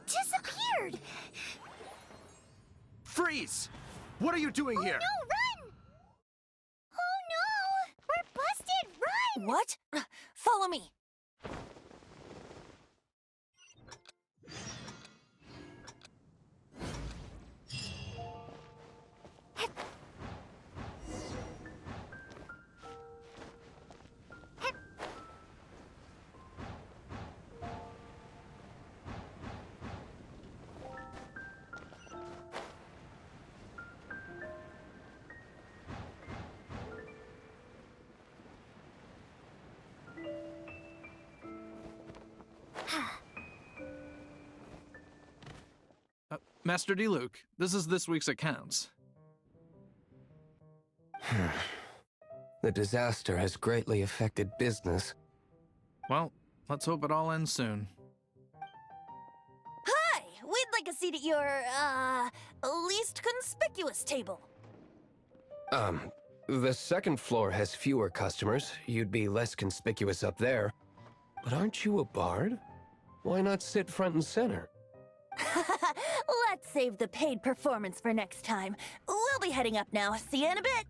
It disappeared! Freeze! What are you doing here? No, run! Oh no! We're busted! Run! What? Follow me. Master D. Luke, this is this week's accounts. The disaster has greatly affected business. Well, let's hope it all ends soon. Hi! We'd like a seat at your, least conspicuous table. The second floor has fewer customers. You'd be less conspicuous up there. But aren't you a bard? Why not sit front and center? Let's save the paid performance for next time. We'll be heading up now. See you in a bit.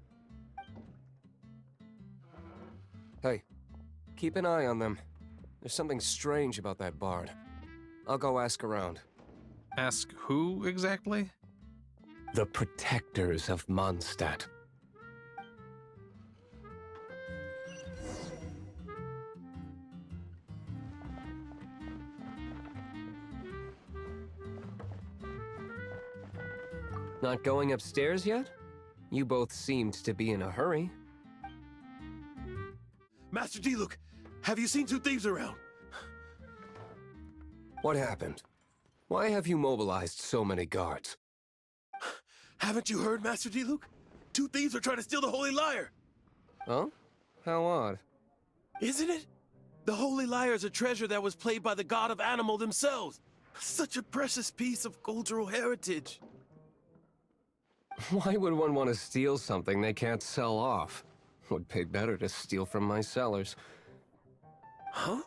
Hey, keep an eye on them. There's something strange about that bard. I'll go ask around. Ask who exactly? The protectors of Monstadt. Not going upstairs yet? You both seemed to be in a hurry. Master D. Luke, have you seen two thieves around? What happened? Why have you mobilized so many guards? Haven't you heard, Master D. Luke? Two thieves are trying to steal the Holy Lyre. Huh? How odd. Isn't it? The Holy Lyre is a treasure that was played by the god of animal themselves. Such a precious piece of cultural heritage. Why would one want to steal something they can't sell off? Would pay better to steal from my sellers. Huh?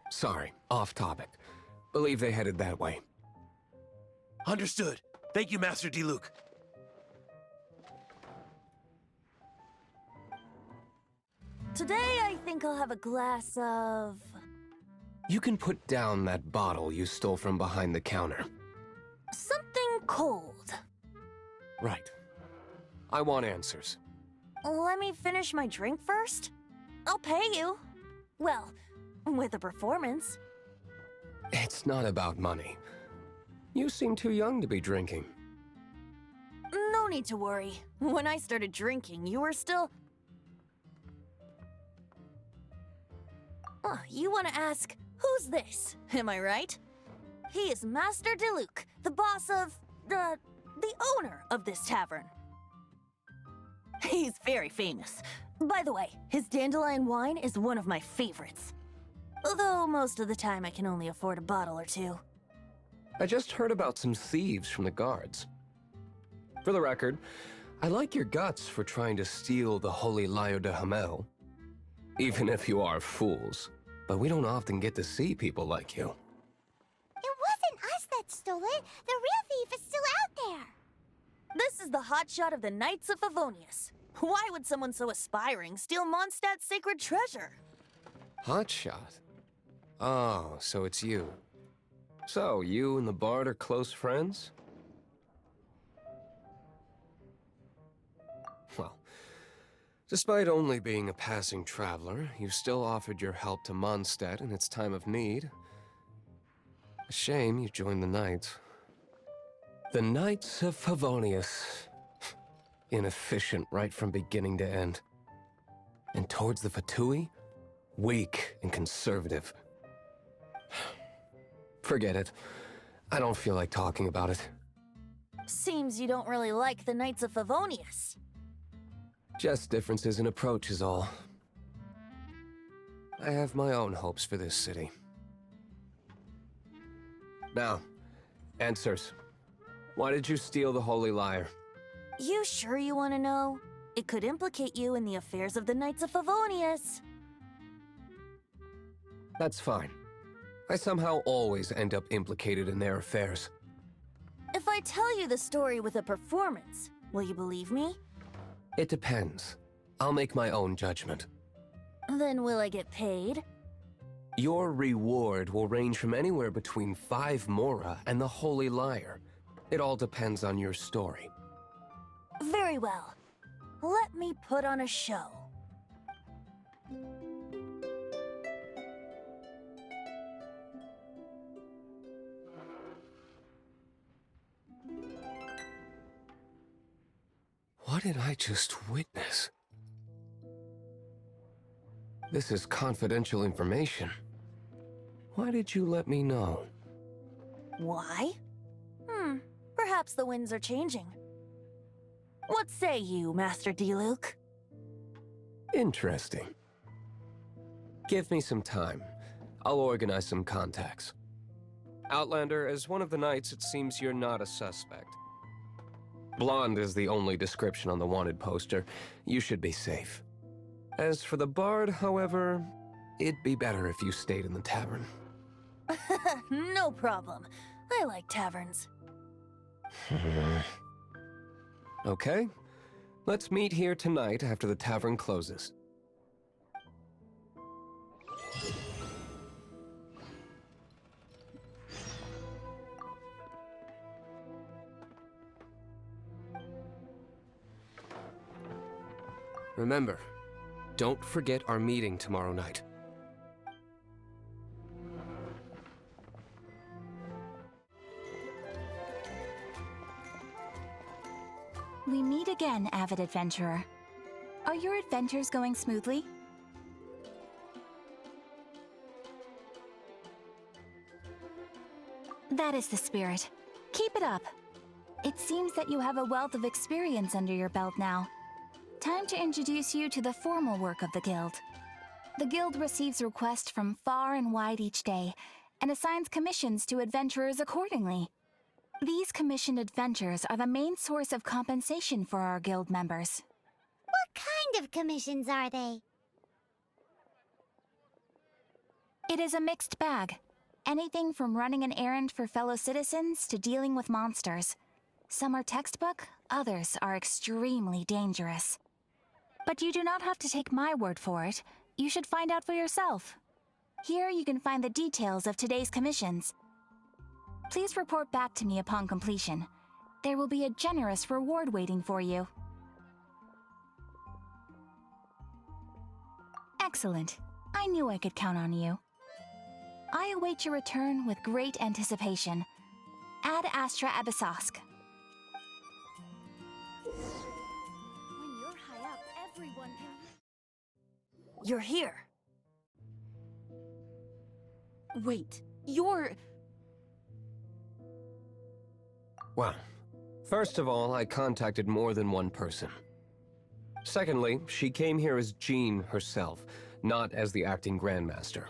Sorry, off topic. Believe they headed that way. Understood. Thank you, Master D. Luke. Today, I think I'll have a glass of... You can put down that bottle you stole from behind the counter. something cold. Right. I want answers. Let me finish my drink first. I'll pay you. Well, with a performance. It's not about money. You seem too young to be drinking. No need to worry. When I started drinking, you were still... Oh, you want to ask, who's this? Am I right? He is Master DeLuke, the boss of... the owner of this tavern. He's very famous. By the way, his dandelion wine is one of my favorites. Although most of the time I can only afford a bottle or two. I just heard about some thieves from the guards. For the record, I like your guts for trying to steal the Holy Lyre de Hamel. Even if you are fools. But we don't often get to see people like you. It wasn't us that stole it. The real thief is still out there. This is the hotshot of the Knights of Favonius. Why would someone so aspiring steal Mondstadt's sacred treasure? Hotshot? Oh, so it's you. So, you and the Bard are close friends? Well, despite only being a passing traveler, you still offered your help to Monstadt in its time of need. A shame you joined the Knights. The Knights of Favonius. Inefficient right from beginning to end. And towards the Fatui, weak and conservative. Forget it. I don't feel like talking about it. Seems you don't really like the Knights of Favonius. Just differences in approach is all. I have my own hopes for this city. Now, answers. Why did you steal the Holy Lyre? You sure you want to know? It could implicate you in the affairs of the Knights of Favonius. That's fine. I somehow always end up implicated in their affairs. If I tell you the story with a performance, will you believe me? It depends. I'll make my own judgment. Then will I get paid? Your reward will range from anywhere between 5 mora and the Holy Liar. It all depends on your story. Very well. Let me put on a show. What did I just witness? This is confidential information. Why did you let me know? Why? Perhaps the winds are changing. What say you, Master Diluc? Interesting. Give me some time. I'll organize some contacts. Outlander, as one of the knights, it seems you're not a suspect. Blonde is the only description on the wanted poster. You should be safe. As for the bard, however, it'd be better if you stayed in the tavern. No problem. I like taverns. Okay. Let's meet here tonight after the tavern closes. Remember, don't forget our meeting tomorrow night. We meet again, avid adventurer. Are your adventures going smoothly? That is the spirit. Keep it up. It seems that you have a wealth of experience under your belt now. Time to introduce you to the formal work of the Guild. The Guild receives requests from far and wide each day, and assigns commissions to adventurers accordingly. These commissioned adventures are the main source of compensation for our Guild members. What kind of commissions are they? It is a mixed bag. Anything from running an errand for fellow citizens to dealing with monsters. Some are textbook, others are extremely dangerous. But you do not have to take my word for it. You should find out for yourself. Here you can find the details of today's commissions. Please report back to me upon completion. There will be a generous reward waiting for you. Excellent. I knew I could count on you. I await your return with great anticipation. Ad Astra Abyssosk. When you're high up, everyone can... You're here. Wait, you're... Well, first of all, I contacted more than one person. Secondly, she came here as Jean herself, not as the acting Grandmaster.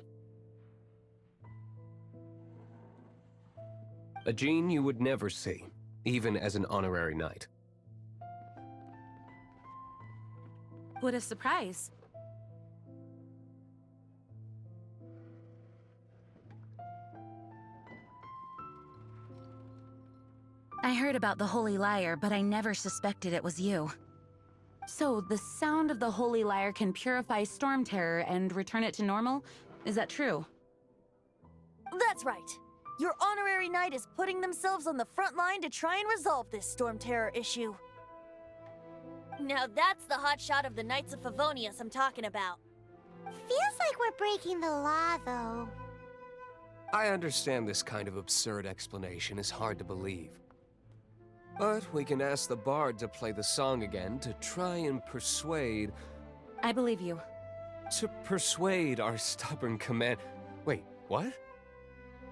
A Jean you would never see, even as an honorary knight. What a surprise. I heard about the Holy Liar, but I never suspected it was you. So, the sound of the Holy Liar can purify Storm Terror and return it to normal? Is that true? That's right. Your honorary knight is putting themselves on the front line to try and resolve this Storm Terror issue. Now that's the hotshot of the Knights of Favonius I'm talking about. Feels like we're breaking the law, though. I understand this kind of absurd explanation is hard to believe. But we can ask the bard to play the song again to try and persuade... I believe you. To persuade our stubborn command... Wait, what?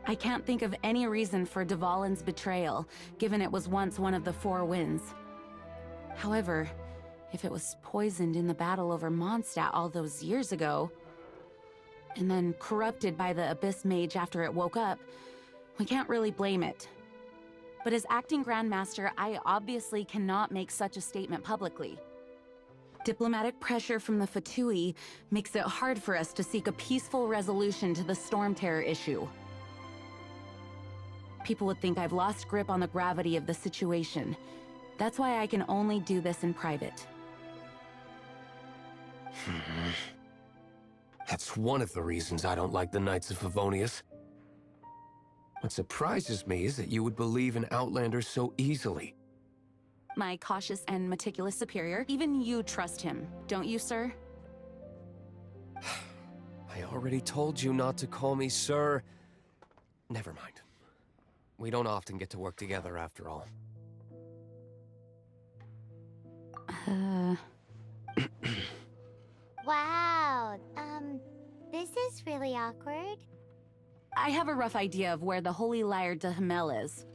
I can't think of any reason for Dvalin's betrayal, given it was once one of the Four Winds. However, if it was poisoned in the battle over Monstadt all those years ago, and then corrupted by the Abyss Mage after it woke up, we can't really blame it. But as acting Grandmaster, I obviously cannot make such a statement publicly. Diplomatic pressure from the Fatui makes it hard for us to seek a peaceful resolution to the Storm Terror issue. People would think I've lost grip on the gravity of the situation. That's why I can only do this in private. That's one of the reasons I don't like the Knights of Favonius. What surprises me is that you would believe in Outlanders so easily. My cautious and meticulous superior, even you trust him, don't you, sir? I already told you not to call me sir. Never mind. We don't often get to work together after all. Wow, this is really awkward. I have a rough idea of where the Holy Lyre de Hamel is.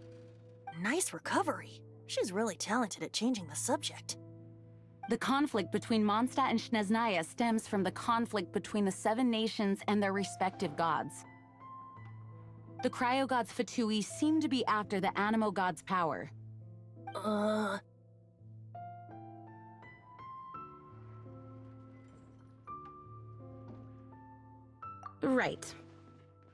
Nice recovery. She's really talented at changing the subject. The conflict between Mondstadt and Snezhnaya stems from the conflict between the 7 nations and their respective gods. The cryo-gods Fatui seem to be after the Animo god's power. Right.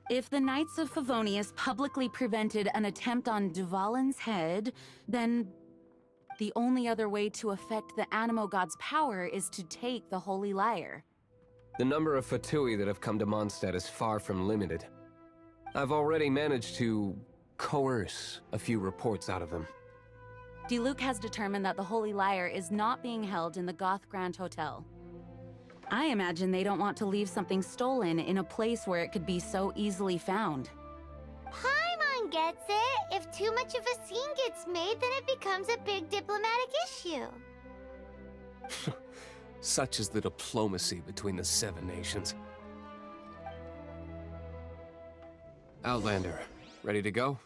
If the Knights of Favonius publicly prevented an attempt on Dvalin's head, then the only other way to affect the Animo god's power is to take the Holy Lyre. The number of Fatui that have come to Mondstadt is far from limited. I've already managed to coerce a few reports out of them. Diluc has determined that the Holy Lyre is not being held in the Goth Grand Hotel. I imagine they don't want to leave something stolen in a place where it could be so easily found. Paimon gets it. If too much of a scene gets made, then it becomes a big diplomatic issue. Such is the diplomacy between the 7 nations. Outlander, ready to go?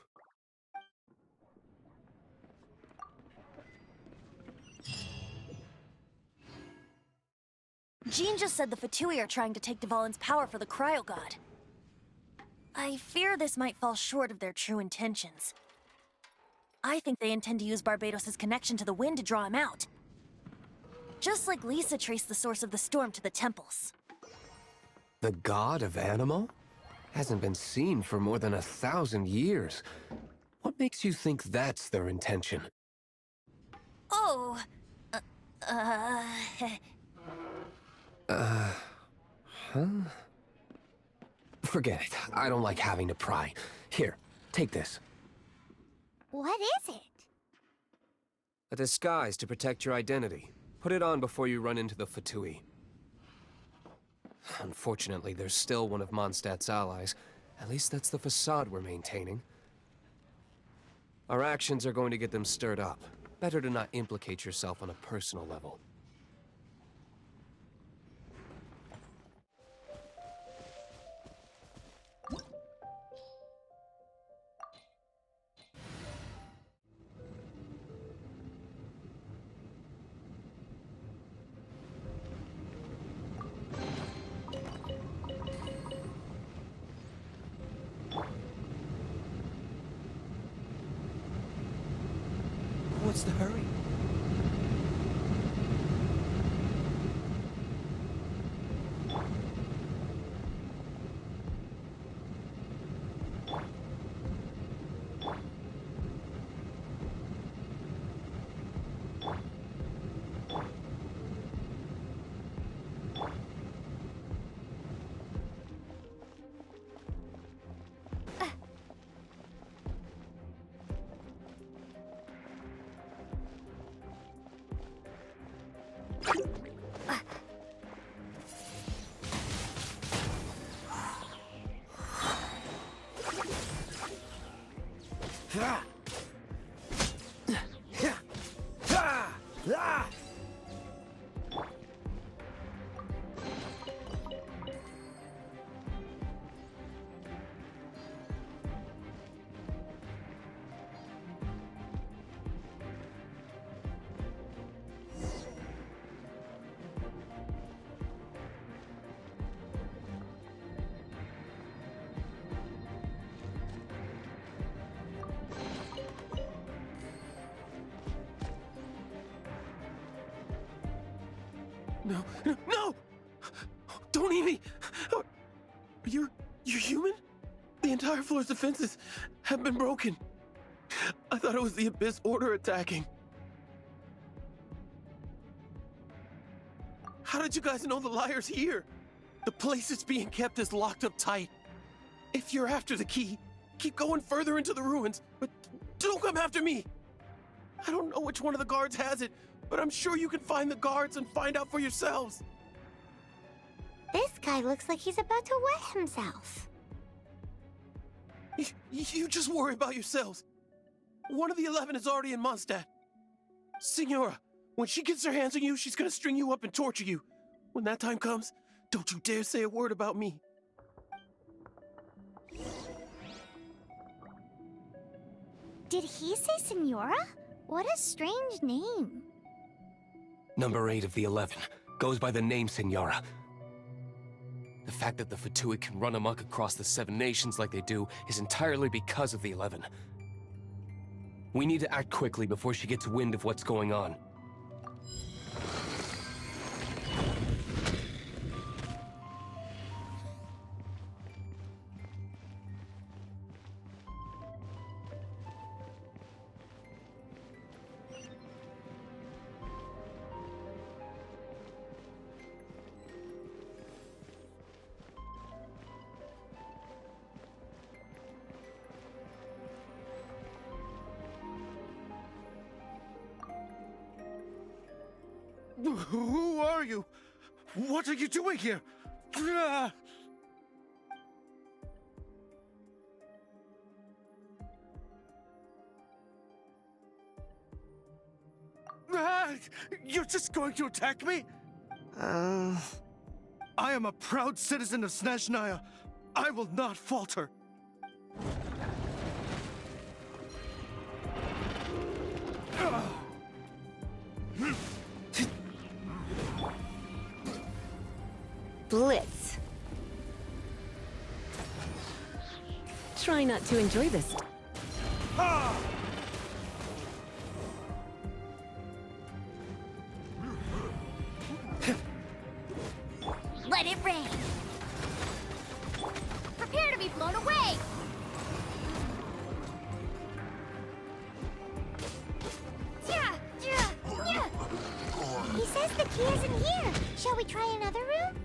Jean just said the Fatui are trying to take Dvalin's power for the Cryo God. I fear this might fall short of their true intentions. I think they intend to use Barbados' connection to the wind to draw him out. Just like Lisa traced the source of the storm to the temples. The god of Animo? Hasn't been seen for more than 1,000 years. What makes you think that's their intention? Oh... Huh? Forget it. I don't like having to pry. Here, take this. What is it? A disguise to protect your identity. Put it on before you run into the Fatui. Unfortunately, there's still one of Mondstadt's allies. At least that's the facade we're maintaining. Our actions are going to get them stirred up. Better to not implicate yourself on a personal level. What's the hurry? No, no, no! Don't eat me! You're human? The entire floor's defenses have been broken. I thought it was the Abyss Order attacking. How did you guys know the liar's here? The place it's being kept is locked up tight. If you're after the key, keep going further into the ruins, but don't come after me. I don't know which one of the guards has it, but I'm sure you can find the guards and find out for yourselves. This guy looks like he's about to wet himself. You just worry about yourselves. One of the 11 is already in Monstadt. Signora, when she gets her hands on you, she's gonna string you up and torture you. When that time comes, don't you dare say a word about me. Did he say Senora? What a strange name. Number 8 of the 11 goes by the name Senora. The fact that the Fatui can run amok across the 7 nations like they do is entirely because of the 11. We need to act quickly before she gets wind of what's going on. Who are you? What are you doing here? Ah! Ah! You're just going to attack me? I am a proud citizen of Snezhnaya. I will not falter. Blitz. Try not to enjoy this. Let it rain. Prepare to be blown away. He says the key isn't here. Shall we try another room?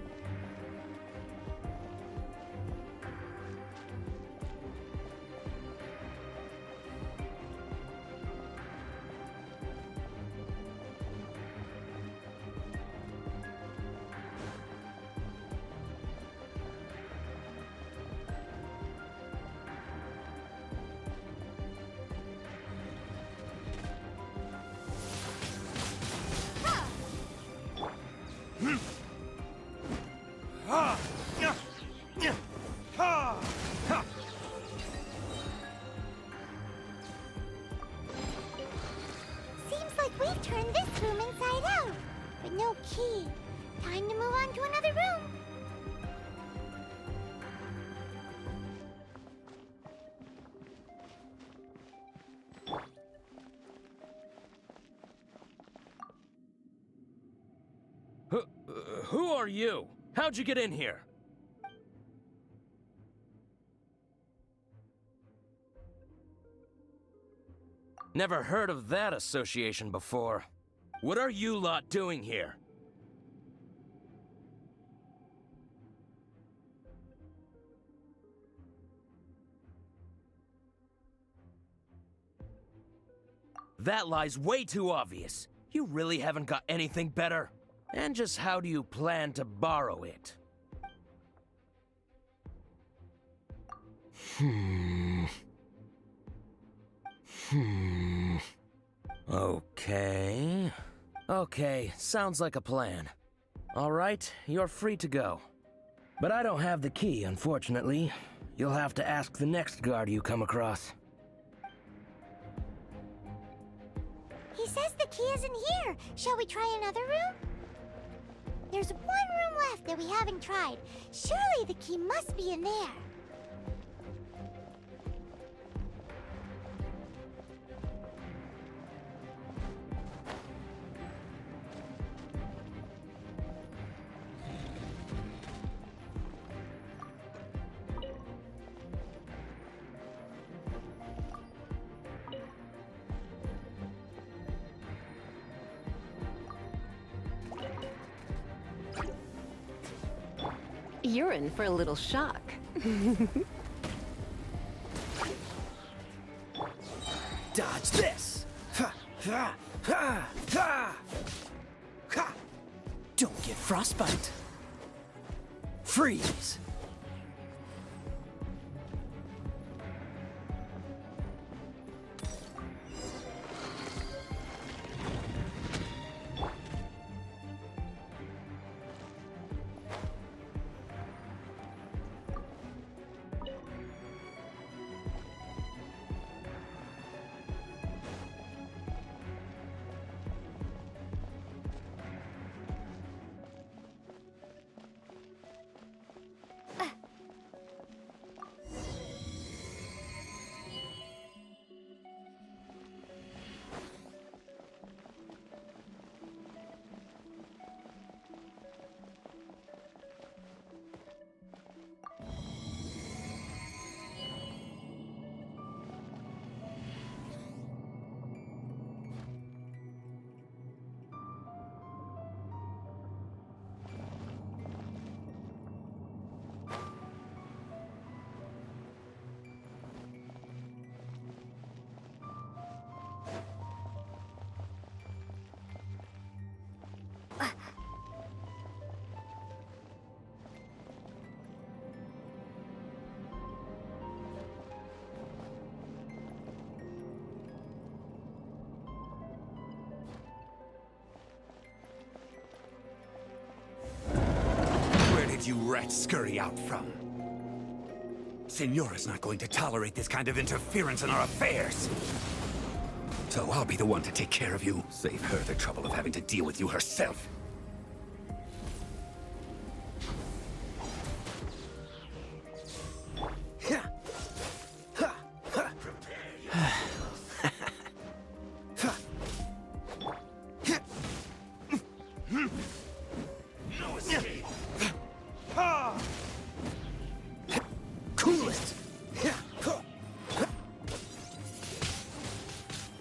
Seems like we've turned this room inside out, but no key. Time to move on to another room. Who are you? How'd you get in here? Never heard of that association before. What are you lot doing here? That lie's way too obvious. You really haven't got anything better? And just how do you plan to borrow it? Okay, sounds like a plan. All right, you're free to go. But I don't have the key, unfortunately. You'll have to ask the next guard you come across. He says the key isn't here. Shall we try another room? There's one room left that we haven't tried. Surely the key must be in there. You're in for a little shock. Dodge this! Ha! Ha! Ha! Ha! Ha! Don't get frostbite. Freeze! Where did you rats scurry out from? Senora's not going to tolerate this kind of interference in our affairs. So I'll be the one to take care of you. Save her the trouble of having to deal with you herself. Cool it!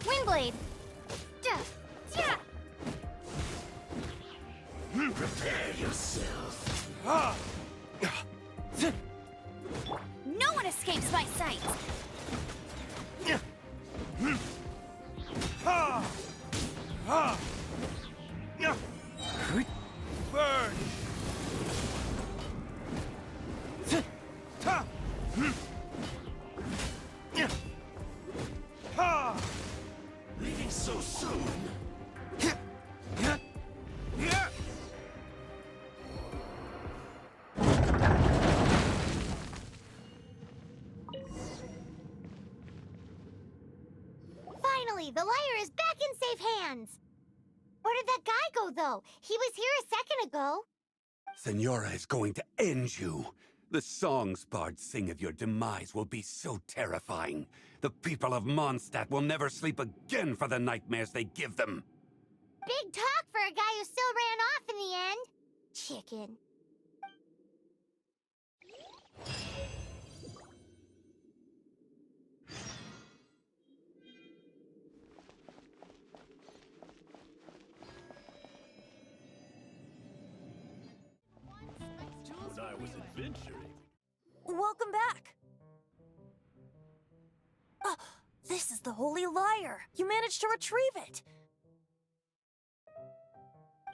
Windblade! Duh. Yeah. Prepare yourself. No one escapes my sight! Burn! Leaving so soon. Finally, the lyre is back in safe hands! Where did that guy go, though? He was here a second ago. Senora is going to end you. The songs bards sing of your demise will be so terrifying. The people of Monstadt will never sleep again for the nightmares they give them. Big talk for a guy who still ran off in the end. Chicken. When I was adventuring. Welcome back. This is the Holy Lyre. You managed to retrieve it.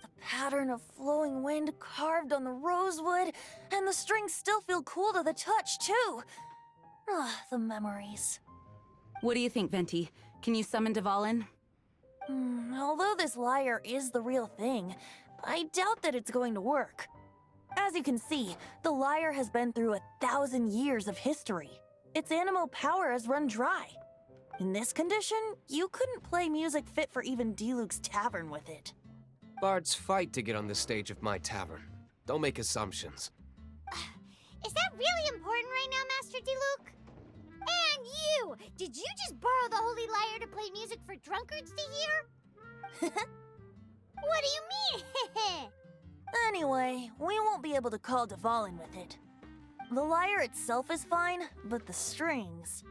The pattern of flowing wind carved on the rosewood, and the strings still feel cool to the touch, too. The memories. What do you think, Venti? Can you summon Dvalin? Although this lyre is the real thing, I doubt that it's going to work. As you can see, the lyre has been through 1,000 years of history. Its animal power has run dry. In this condition, you couldn't play music fit for even Diluc's tavern with it. Bards fight to get on the stage of my tavern. Don't make assumptions. Is that really important right now, Master Diluc? And you! Did you just borrow the Holy Lyre to play music for drunkards to hear? What do you mean? Anyway, we won't be able to call Dvalin with it. The lyre itself is fine, but the strings...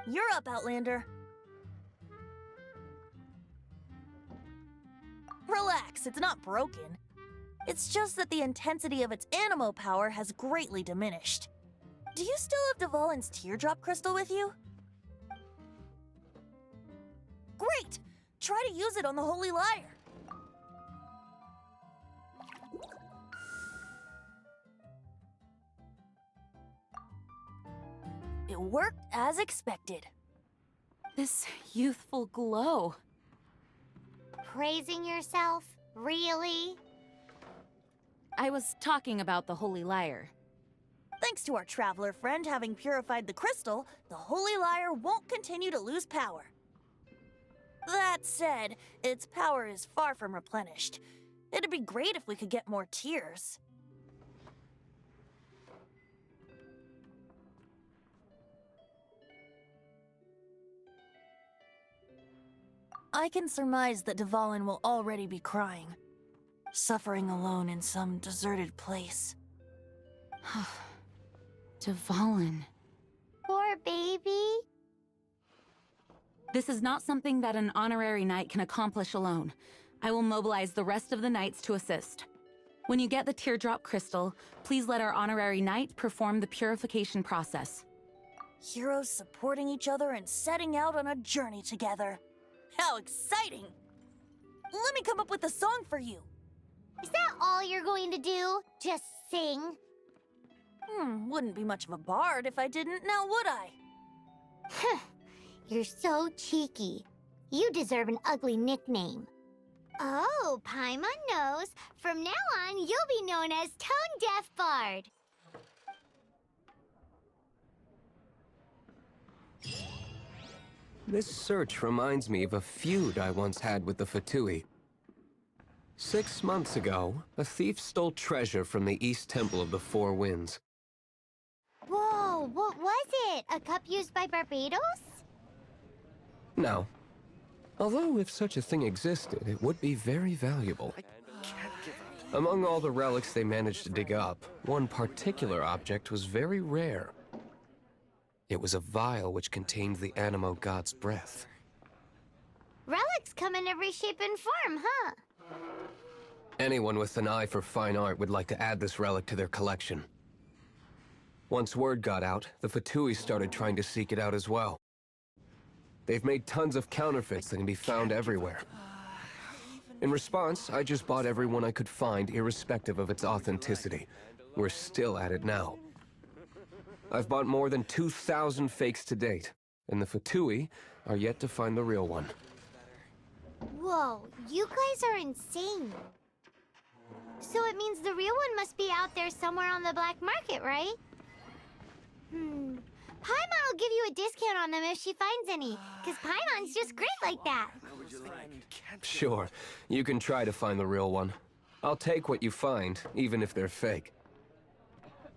You're up, Outlander. Relax, it's not broken. It's just that the intensity of its animo power has greatly diminished. Do you still have Dvalin's teardrop crystal with you? Great! Try to use it on the Holy Lyre. It worked as expected. This youthful glow. Praising yourself? Really? I was talking about the Holy Lyre. Thanks to our traveler friend having purified the crystal, the Holy Lyre won't continue to lose power. That said, its power is far from replenished. It'd be great if we could get more tears. I can surmise that Dvalin will already be crying, suffering alone in some deserted place. Dvalin. Poor baby. This is not something that an honorary knight can accomplish alone. I will mobilize the rest of the knights to assist. When you get the teardrop crystal, please let our honorary knight perform the purification process. Heroes supporting each other and setting out on a journey together. How exciting! Let me come up with a song for you. Is that all you're going to do? Just sing? Wouldn't be much of a bard if I didn't, now would I? You're so cheeky. You deserve an ugly nickname. Oh, Paimon knows. From now on, you'll be known as Tone Deaf Bard. This search reminds me of a feud I once had with the Fatui. 6 months ago, a thief stole treasure from the East Temple of the Four Winds. Whoa, what was it? A cup used by Barbados? No. Although if such a thing existed, it would be very valuable. Among all the relics they managed to dig up, one particular object was very rare. It was a vial which contained the Animo god's breath. Relics come in every shape and form, huh? Anyone with an eye for fine art would like to add this relic to their collection. Once word got out, the Fatui started trying to seek it out as well. They've made tons of counterfeits that can be found everywhere. In response, I just bought every one I could find, irrespective of its authenticity. We're still at it now. I've bought more than 2,000 fakes to date, and the Fatui are yet to find the real one. Whoa, you guys are insane. So it means the real one must be out there somewhere on the black market, right? Paimon will give you a discount on them if she finds any, because Paimon's just great like that. Sure, you can try to find the real one. I'll take what you find, even if they're fake.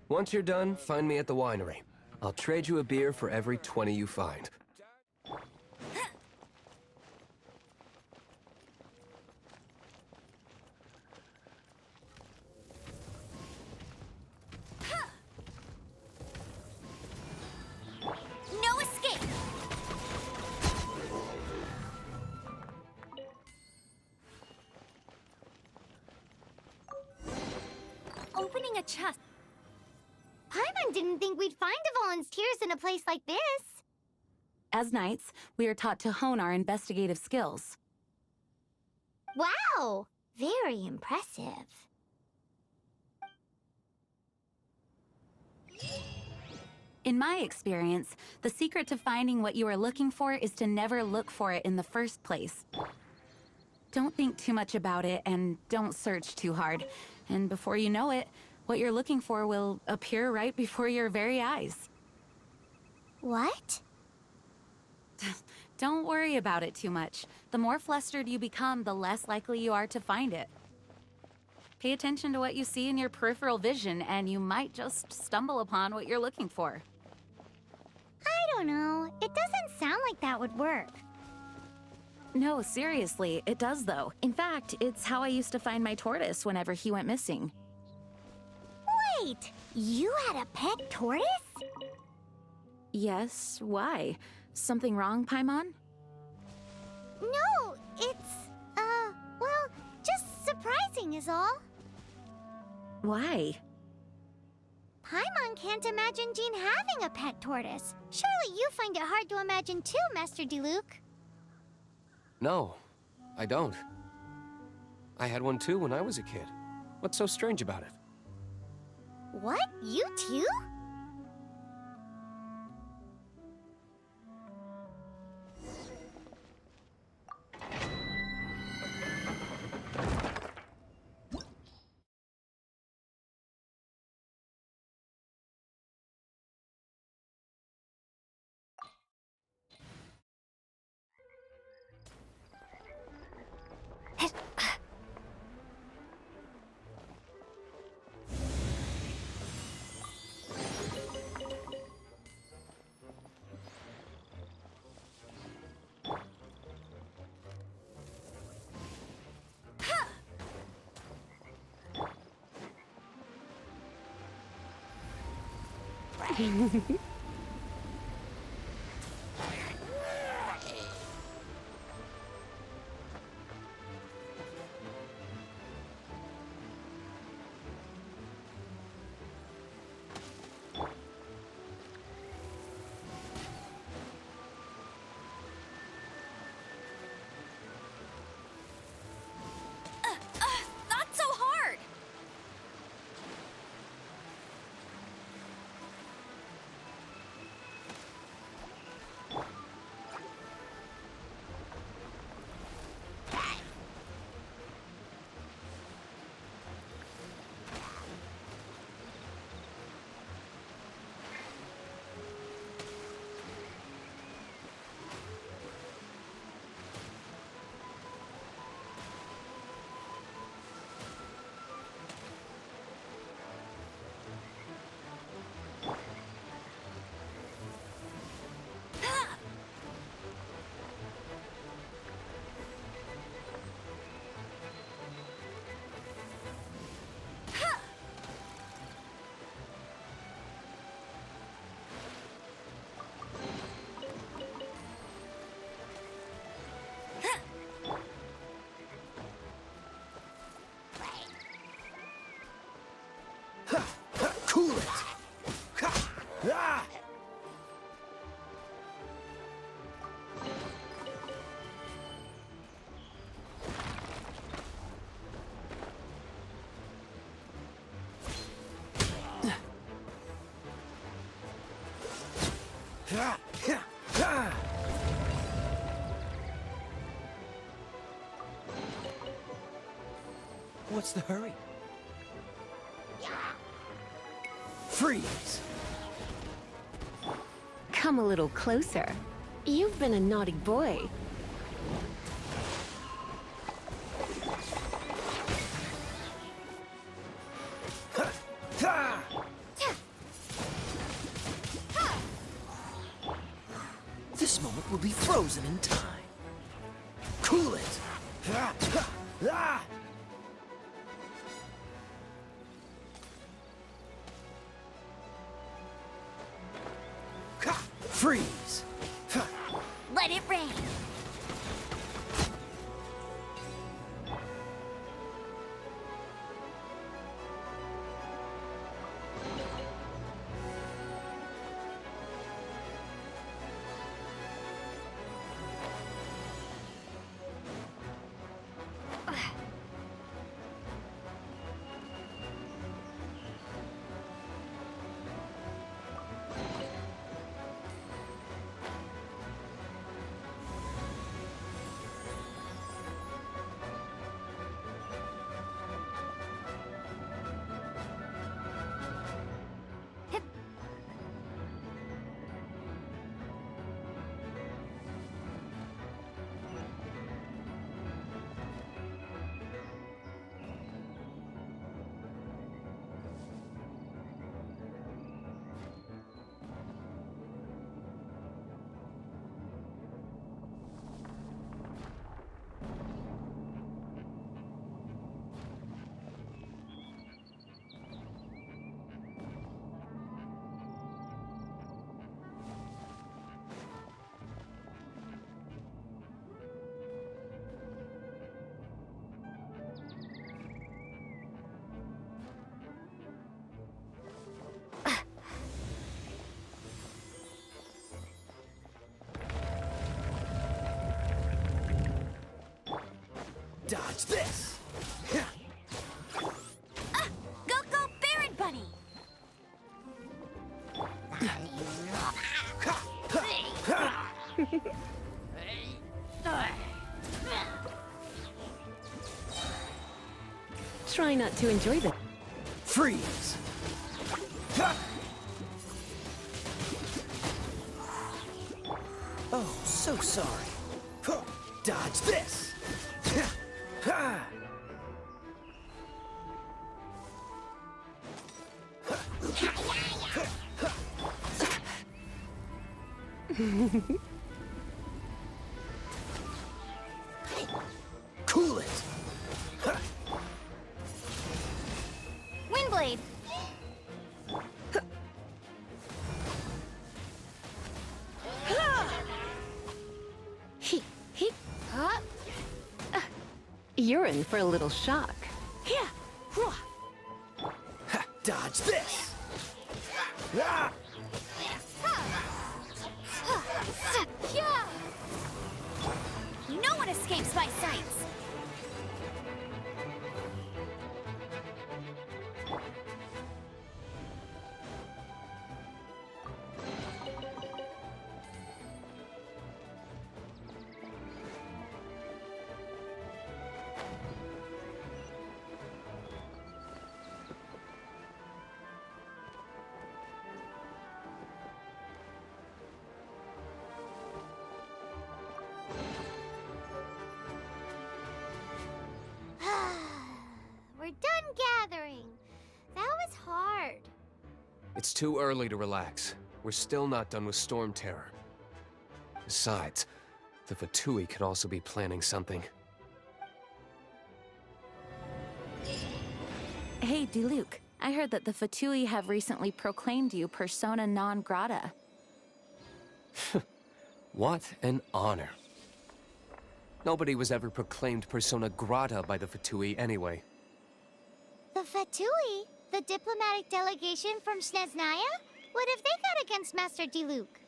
Once you're done, find me at the winery. I'll trade you a beer for every 20 you find. No escape! Opening a chest. Paimon didn't think we'd find Dvalin's tears in a place like this. As knights, we are taught to hone our investigative skills. Wow! Very impressive. In my experience, the secret to finding what you are looking for is to never look for it in the first place. Don't think too much about it and don't search too hard. And before you know it, what you're looking for will appear right before your very eyes. What? Don't worry about it too much. The more flustered you become, the less likely you are to find it. Pay attention to what you see in your peripheral vision, and you might just stumble upon what you're looking for. I don't know. It doesn't sound like that would work. No, seriously, it does though. In fact, it's how I used to find my tortoise whenever he went missing. Wait! You had a pet tortoise? Yes, why? Something wrong, Paimon? No, it's, well, just surprising is all. Why? Paimon can't imagine Jean having a pet tortoise. Surely you find it hard to imagine too, Master Diluc. No, I don't. I had one too when I was a kid. What's so strange about it? What? You too? Not so hard! Cool it! Ah! What's the hurry? Freeze! Come a little closer. You've been a naughty boy. This moment will be frozen in time. Cool it! Freeze! Let it rain. Dodge this! Go, go, Baron Bunny! Try not to enjoy them. Freeze! Oh, so sorry. Dodge this! Cool it! Windblade. Huh? You're in for a little shock. Dodge this! Ah! No one escapes my sights! We're done gathering. That was hard. It's too early to relax. We're still not done with Storm Terror. Besides, the Fatui could also be planning something. Hey, Diluc, I heard that the Fatui have recently proclaimed you persona non grata. What an honor. Nobody was ever proclaimed persona grata by the Fatui anyway. The Fatui? The diplomatic delegation from Snezhnaya? What have they got against Master Diluc?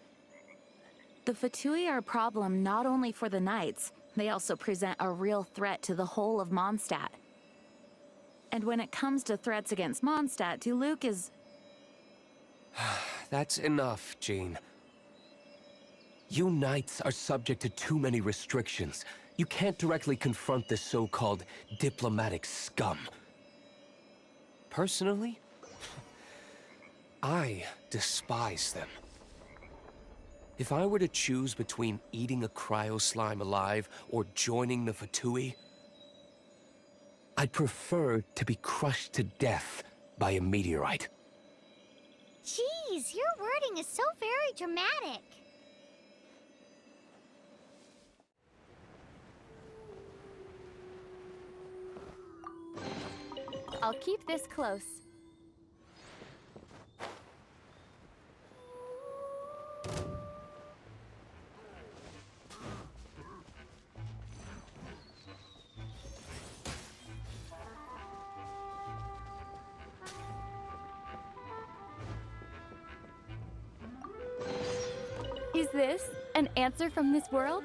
The Fatui are a problem not only for the Knights, they also present a real threat to the whole of Monstadt. And when it comes to threats against Monstadt, Diluc is... That's enough, Jean. You Knights are subject to too many restrictions. You can't directly confront this so-called diplomatic scum. Personally, I despise them. If I were to choose between eating a cryo-slime alive or joining the Fatui, I'd prefer to be crushed to death by a meteorite. Jeez, your wording is so very dramatic. I'll keep this close. Is this an answer from this world?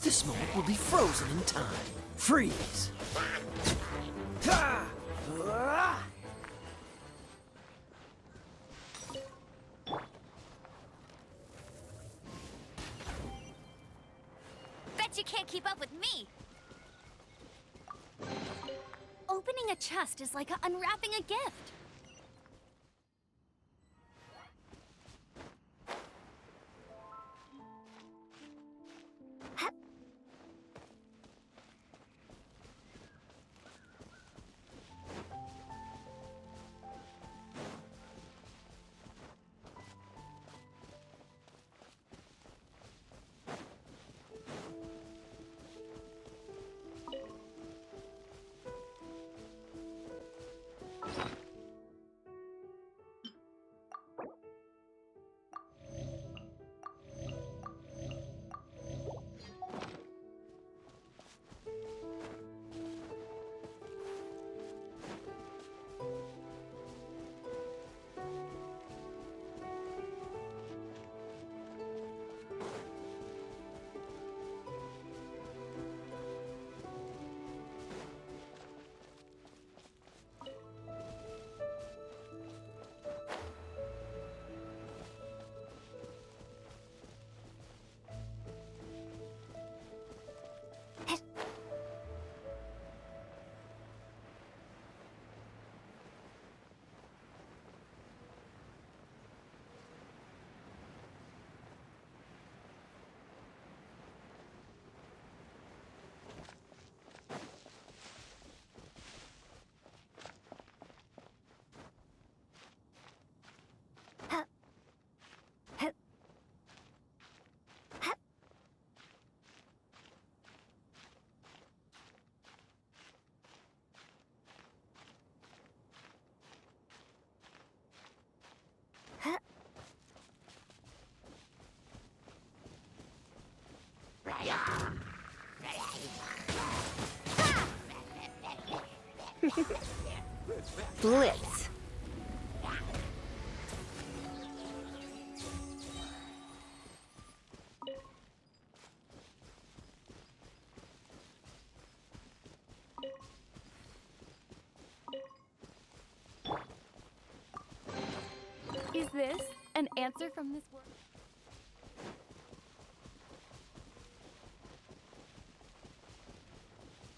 This moment will be frozen in time. Freeze! Ha! Ah! Bet you can't keep up with me! Opening a chest is like unwrapping a gift. Blitz. Is this an answer from this world?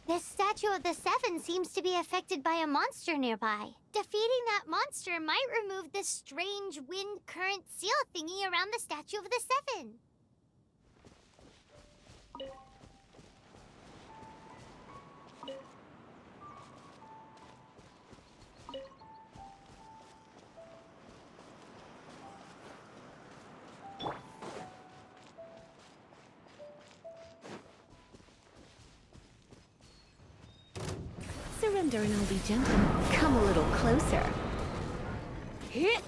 This statue of the Seven seems to be affected by a monster nearby. Defeating that monster might remove this strange wind current seal thingy around the statue of the Seven. Surrender and I'll be gentle. Come a little closer. Hit!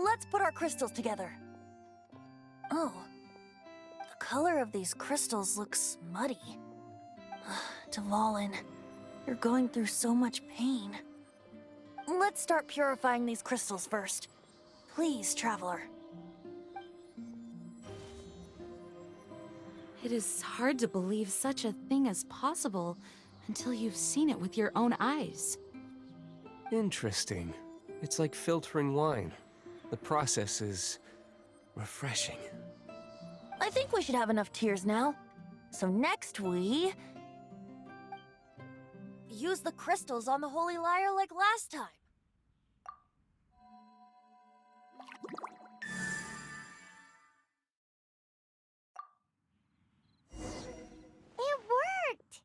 let's put our crystals together. Oh, the color of these crystals looks muddy. Dvalin, you're going through so much pain. Let's start purifying these crystals first. Please, Traveler. It is hard to believe such a thing is possible until you've seen it with your own eyes. Interesting. It's like filtering wine. The process is refreshing. I think we should have enough tears now. So next we... use the crystals on the Holy Lyre like last time. It worked!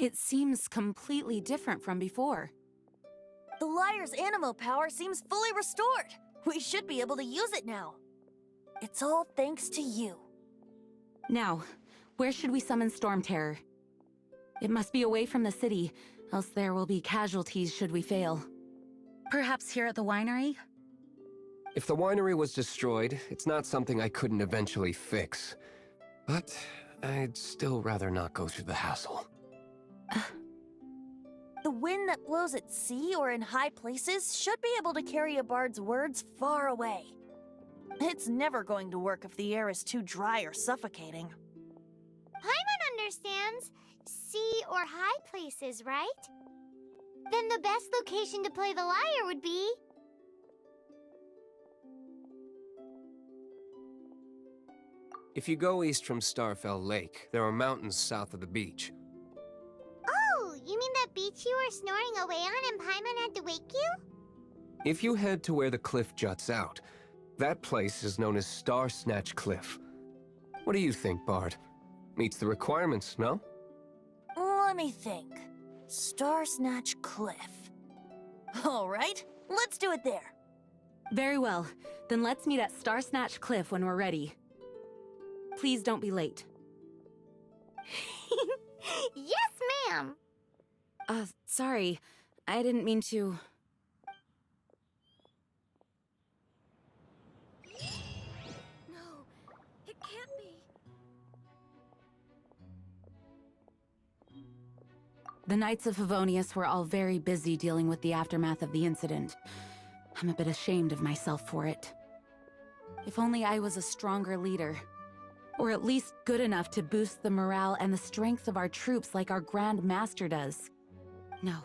It seems completely different from before. The lyre's animo power seems fully restored. We should be able to use it now. It's all thanks to you. Now, where should we summon Storm Terror? It must be away from the city, else there will be casualties should we fail. Perhaps here at the winery? If the winery was destroyed, it's not something I couldn't eventually fix. But I'd still rather not go through the hassle. The wind that blows at sea or in high places should be able to carry a bard's words far away. It's never going to work if the air is too dry or suffocating. Paimon understands sea or high places, right? Then the best location to play the lyre would be... If you go east from Starfell Lake, there are mountains south of the beach. Oh, you mean that beach you were snoring away on and Paimon had to wake you? If you head to where the cliff juts out, that place is known as Star Snatch Cliff. What do you think, Bard? Meets the requirements, no? Let me think. Star Snatch Cliff. All right, let's do it there. Very well. Then let's meet at Star Snatch Cliff when we're ready. Please don't be late. Yes, ma'am! Sorry. I didn't mean to... No, it can't be. The Knights of Favonius were all very busy dealing with the aftermath of the incident. I'm a bit ashamed of myself for it. If only I was a stronger leader. Or at least good enough to boost the morale and the strength of our troops like our Grand Master does. No,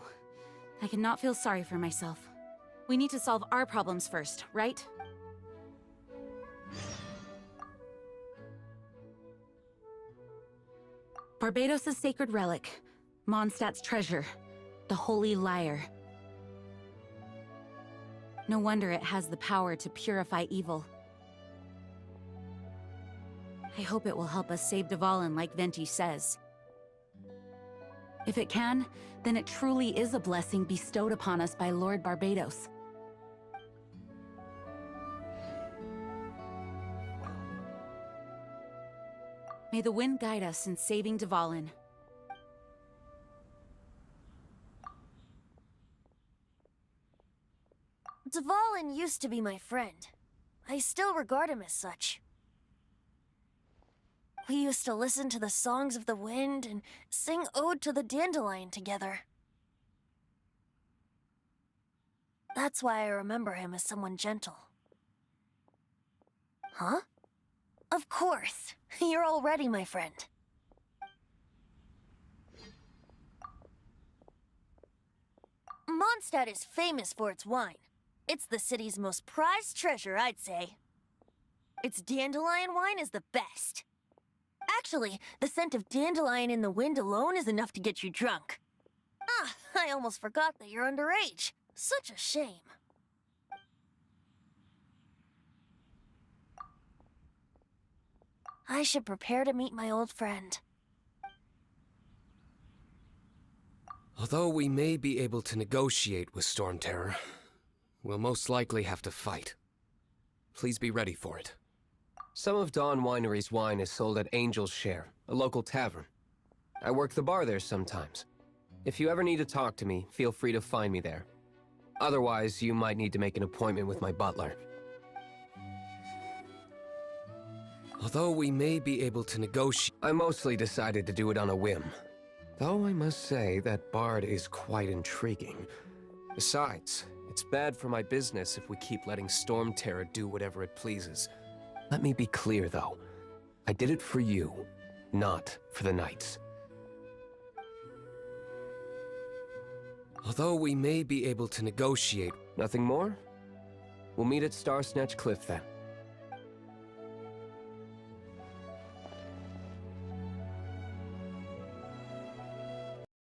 I cannot feel sorry for myself. We need to solve our problems first, right? Barbados' sacred relic, Mondstadt's treasure, the Holy Lyre. No wonder it has the power to purify evil. I hope it will help us save Dvalin like Venti says. If it can, then it truly is a blessing bestowed upon us by Lord Barbados. May the wind guide us in saving Dvalin. Dvalin used to be my friend. I still regard him as such. We used to listen to the songs of the wind and sing Ode to the Dandelion together. That's why I remember him as someone gentle. Huh? Of course. You're already my friend. Monstadt is famous for its wine. It's the city's most prized treasure, I'd say. Its dandelion wine is the best. Actually, the scent of dandelion in the wind alone is enough to get you drunk. Ah, I almost forgot that you're underage. Such a shame. I should prepare to meet my old friend. Although we may be able to negotiate with Storm Terror, we'll most likely have to fight. Please be ready for it. Some of Dawn Winery's wine is sold at Angel's Share, a local tavern. I work the bar there sometimes. If you ever need to talk to me, feel free to find me there. Otherwise, you might need to make an appointment with my butler. Although we may be able to negotiate, I mostly decided to do it on a whim. Though I must say that Bard is quite intriguing. Besides, it's bad for my business if we keep letting Storm Terror do whatever it pleases. Let me be clear, though. I did it for you, not for the Knights. Although we may be able to negotiate, nothing more? We'll meet at Starsnatch Cliff then.